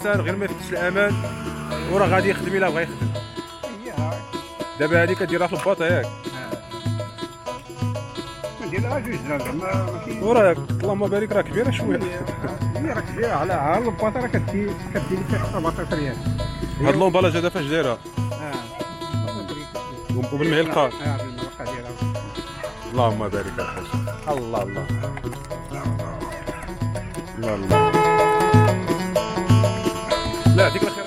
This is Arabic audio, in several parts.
الانسان غير ما يفتش الامان وراه غادي يخدم الا بغا يخدم. دابا هذه كديرها في الباطا ياك، نديرها جوج زعما ماشي وراه اللهم بارك راه كبيره شويه. هي راه كبيره على الباطا راه كدير فيها 14 ريال. هاد لومبالاج هذا فاش دايرها وبالمعلقه؟ بالمعلقه ديالها. اللهم بارك الحاج. الله الله الله الله. لا يعطيك الخير.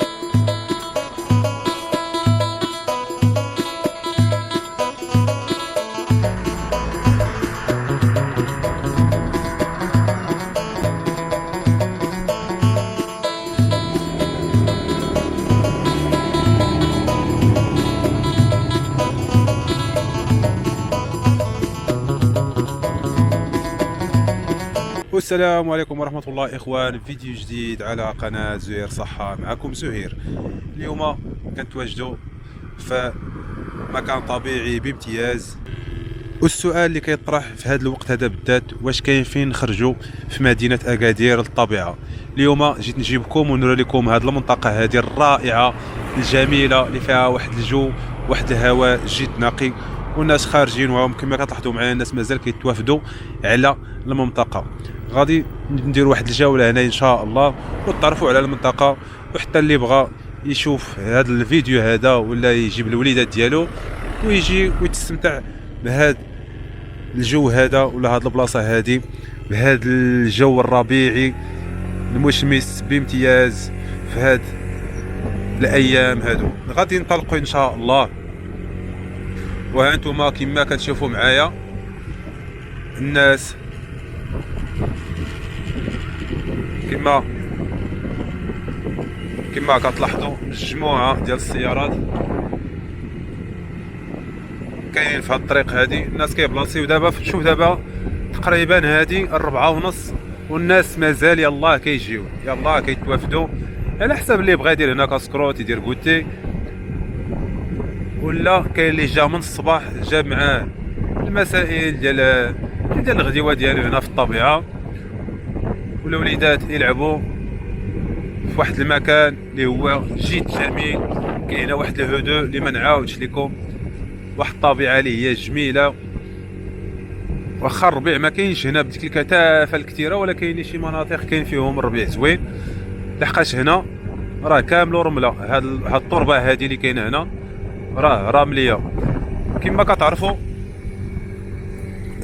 والسلام عليكم ورحمة الله إخوان، فيديو جديد على قناة زهير صحة. معكم زهير. اليوم كنتواجدوا في مكان طبيعي بامتياز، والسؤال اللي كيطرح في هذا الوقت هذا بالذات، واش كاين فين نخرجوا في مدينة أكادير للطبيعة؟ اليوم جيت نجيبكم ونوري لكم هذه المنطقة هذه الرائعة الجميلة اللي فيها واحد الجو، واحد الهواء جد نقي، والناس خارجين وهم كما كتلاحظوا معايا الناس مازال كيتوافدوا على المنطقة. غادي ندير واحد الجولة هنا ان شاء الله وتعرفوا على المنطقة، وحتى اللي بغى يشوف هذا الفيديو هذا ولا يجيب الوليدات ديالو ويجي ويتستمتع بهذا الجو هذا ولا هذه البلاصة هذه، بهذا الجو الربيعي المشمس بامتياز في هذه الايام هذو. غادي ننطلقوا ان شاء الله، وهانتوما كما كتشوفوا معايا الناس كما كتلاحظوا مجموعه ديال السيارات كاينين في هاد الطريق هادي. الناس كيبلاصيو دابا، شوف دابا تقريبا هادي 4:30 والناس مازال يلاه كيجيو، يلاه كيتوافدوا على حسب اللي بغا يدير هنا كاسكروت، يدير كوتي، ولا كاين اللي جا من الصباح جاب معاه المسائل ديال الغديوه ديالو هنا في الطبيعه، والوليدات يلعبوا في واحد المكان اللي هو جد جميل. كاينه واحد الهدوء اللي ما نعاودش لكم، واحد الطبيعه اللي هي جميله. واخا الربيع ما كاينش هنا بديك الكثافه الكثيره، ولا كاين شي مناطق كاين فيهم الربيع زوين، لحقاش هنا راه كامل رمله. هاد التربه هذه اللي كاينه هنا راه رمليه. كما كتعرفوا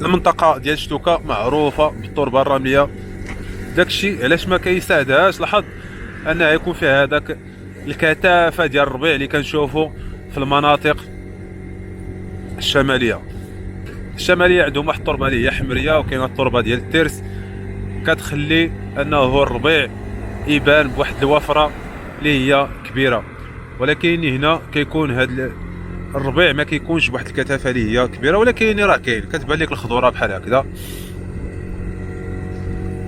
المنطقه ديال شتوكا معروفه بالتربه الرمليه، داكشي علاش ما كيساعدهاش الحظ انها يكون فيها هذاك الكثافه ديال الربيع اللي كنشوفوا في المناطق الشماليه. عندهم واحد التربه اللي هي حمريه، وكاينه التربه ديال الترس كتخلي انه الربيع يبان بواحد الوفره اللي هي كبيره. ولكن هنا كيكون هذا الربيع ما كيكونش بواحد الكثافه اللي هي كبيره، ولكن راه كاين كتبان لك الخضوره بحال هكذا،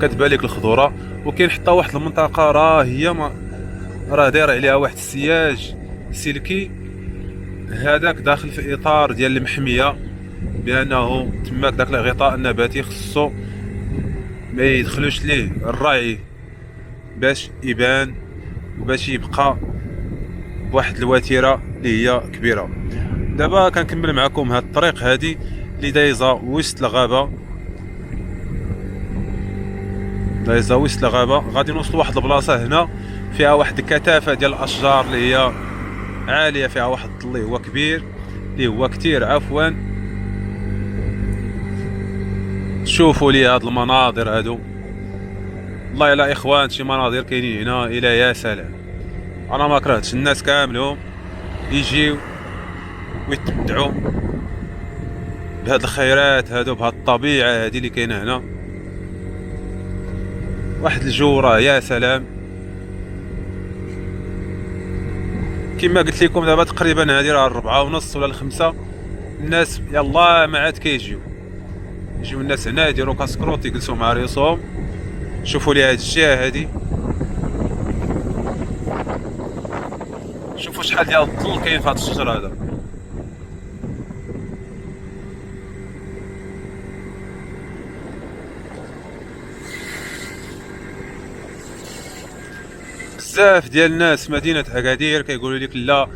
كتبان لك الخضوره. وكاين حتى واحد المنطقه راه داير عليها واحد السياج سلكي، هذاك داخل في اطار ديال المحميه، بانه تماك داك الغطاء النباتي خصو ما يدخلوش ليه الرعي باش يبان وباش يبقى بواحد الوتيره اللي هي كبيره. دابا كنكمل معكم هاد الطريق هادي اللي دايزه وسط الغابه، غادي نوصلوا واحد البلاصه هنا فيها واحد الكثافه ديال الاشجار اللي هي عاليه، فيها واحد الظل اللي هو كبير، اللي هو كتير عفوا. شوفوا لي هاد المناظر هادو، والله الا اخوان شي مناظر كاينين هنا الى يا سلام. انا ما كرهتش الناس كاملهم يجيو ويتمتعوا بهاد الخيرات هادو، بهاد الطبيعه هادي اللي كاينه هنا. واحد الجو راه يا سلام. كما قلت لكم دابا تقريبا هادي راه 4:30 ولا 5، الناس يلا ما عاد كيجيو الناس هنا يديروا كاسكروت يجلسوا مع ريسهم. شوفوا لي هاد الجهه هادي، شوفوا شحال ديال الظل كاين في هاد الشجر هذا. بزاف ديال الناس في مدينه اكادير كيقولوا لك لا،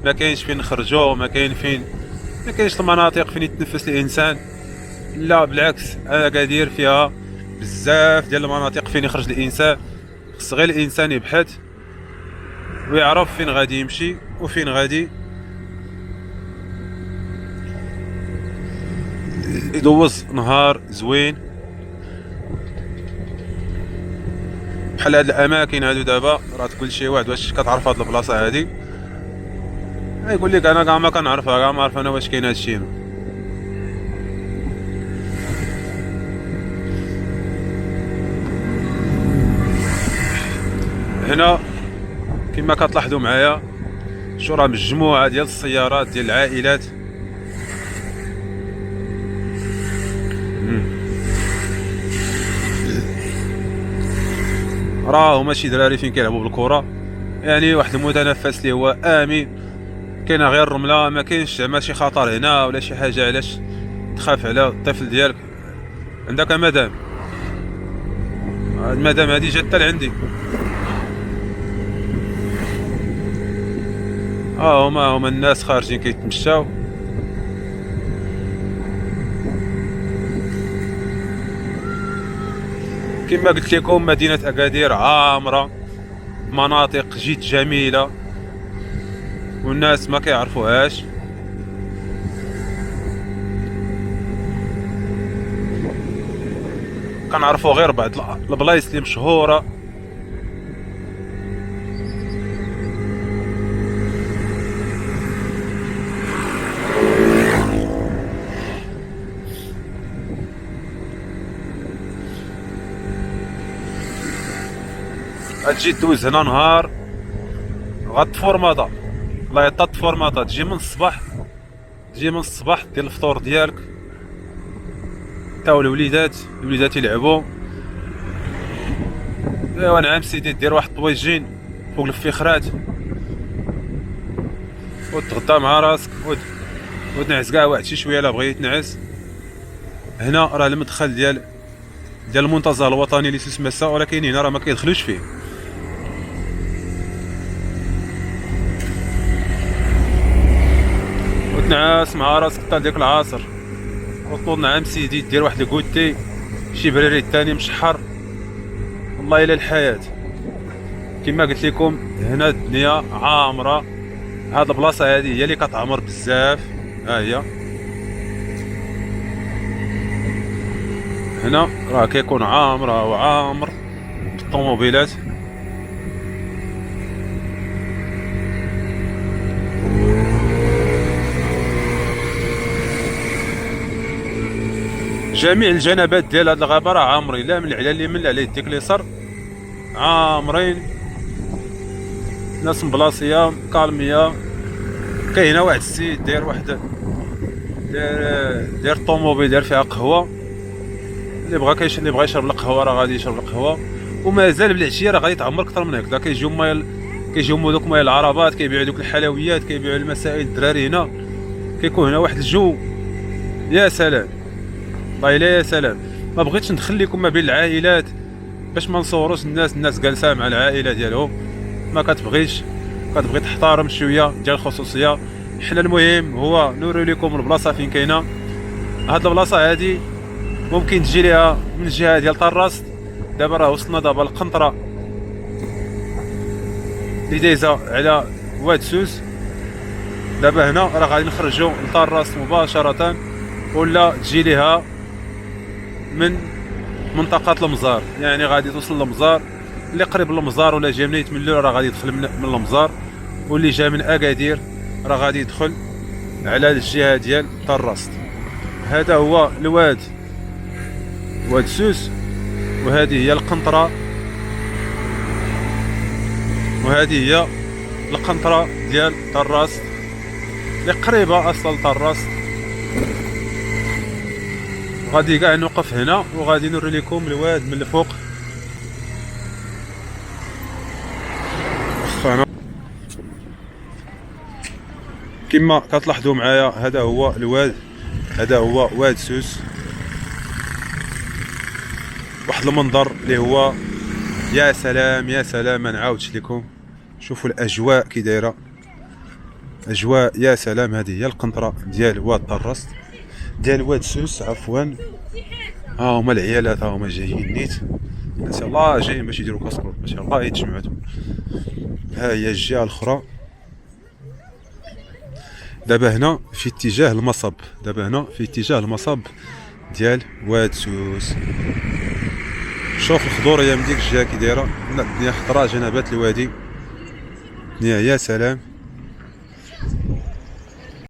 ما كاينش فين نخرجوا، ما كاينش المناطق فين يتنفس الانسان. لا بالعكس، اكادير فيها بزاف ديال المناطق فين يخرج الانسان. خص غير الانسان يبحث ويعرف فين غادي يمشي وفين غادي يدوز نهار زوين. بحال هاد الاماكن هادو دابا راه تقول شي واحد واش كتعرف هاد البلاصه هادي، يقول لك انا كاع ما كنعرفها، كاع ما عرف انا واش كاين هادشي هنا. هنا كما كتلاحظوا معايا شو راه مجموعه ديال السيارات ديال العائلات. راهو ماشي دراري فين كيلعبوا بالكره، يعني واحد المتنفس اللي هو امن. كاينه غير الرمله، ما كاينش زعما شي خطر هنا ولا شي حاجه علاش تخاف على الطفل ديالك. عندك مدام، المدام هادي جات حتى لعندي. هما الناس خارجين كيتمشاو. كما قلت لكم مدينة أكادير عامرة مناطق جد جميلة والناس ما كيعرفوهاش. كنعرفو غير بعض البلايص اللي مشهورة. غتجي دوز هنا نهار غطفو رمضان، الله يطفو رمضان. تجي من الصباح، دير الفطور ديالك، تاو الوليدات يلعبوا. ايوا نعم سيدي، دير واحد طويجين فوق الفخرات وتغدى مع راسك وتنعس كاع واحد شي شويه الا بغيت تنعس. هنا راه المدخل ديال المنتزه الوطني اللي اسمه السا، ولكن هنا راه ما كيدخلوش فيه. وتنعس مع راسك حتى ديك العصر وطول. نعم سيدي، دير واحد الكوتي شي بريري تاني مشحر، والله الى الحياه. كما قلت لكم هنا الدنيا عامره. هاد البلاصه هادي هي اللي كتعمر بزاف. ها هي هنا راه كيكون عامره وعامر بالطوموبيلات. جميع الجنبات ديال هاد الغابه راه عامرين، لا من على اليمين لا على يديك اليسار، عامرين ناس مبلاصيه كالميه. كاين هنا واحد السيد داير الطوموبيل داير فيها قهوه. اللي بغى يشرب القهوه راه غادي يشرب القهوه. ومازال بالعشيه راه غادي تعمر اكثر من هكذا. كيجيو دوك مايل العربات، كيبيعوا دوك الحلويات، كيبيعوا المسائل الدراري. هنا كيكون هنا واحد الجو يا سلام، والله الا يا سلام. ما بغيتش ندخل لكم ما بين العائلات باش ما نصوروش الناس جالسه مع العائله ديالهم. ما كتبغي تحترم شويه ديال الخصوصيه. حنا المهم هو نوري لكم البلاصه فين كاينه. هاد البلاصه هادي ممكن تجي ليها من الجهه ديال طراست. دابا راه وصلنا دابا القنطره اللي دايزه على واد سوس. دابا هنا راه غادي نخرجوا لطراست مباشره، ولا تجي ليها من منطقه المزار. يعني غادي توصل للمزار، اللي قريب للمزار ولا جاي من يتملو راه غادي يدخل من المزار، واللي جا من اكادير راه غادي يدخل على الجهه ديال طراست. هذا هو الواد واد سوس، وهذه هي القنطره، وهذه هي القنطره ديال طراست اللي قريبه اصلا لطراست. غادي كاع نوقف هنا وغادي نوري لكم الواد من الفوق. كما كتلاحظوا معايا هذا هو الواد، هذا هو واد سوس. واحد المنظر اللي هو يا سلام يا سلام، ما نعاودش لكم. شوفوا الاجواء كي دايره، اجواء يا سلام. هذه هي القنطره ديال واد طرست، ديال واد سوس عفوا. ها هما العيالات، ها هما جايين نيت ما شاء الله، جايين باش يديروا كاسكروط ما شاء الله، يتجمعوا. ها هي الجهه الاخرى. دابا هنا في اتجاه المصب، دابا هنا في اتجاه المصب ديال واد سوس. شوف الخضوريه من ديك الجهه كي دايره، الدنيا خضراء، جنبات الوادي، الدنيا يا سلام.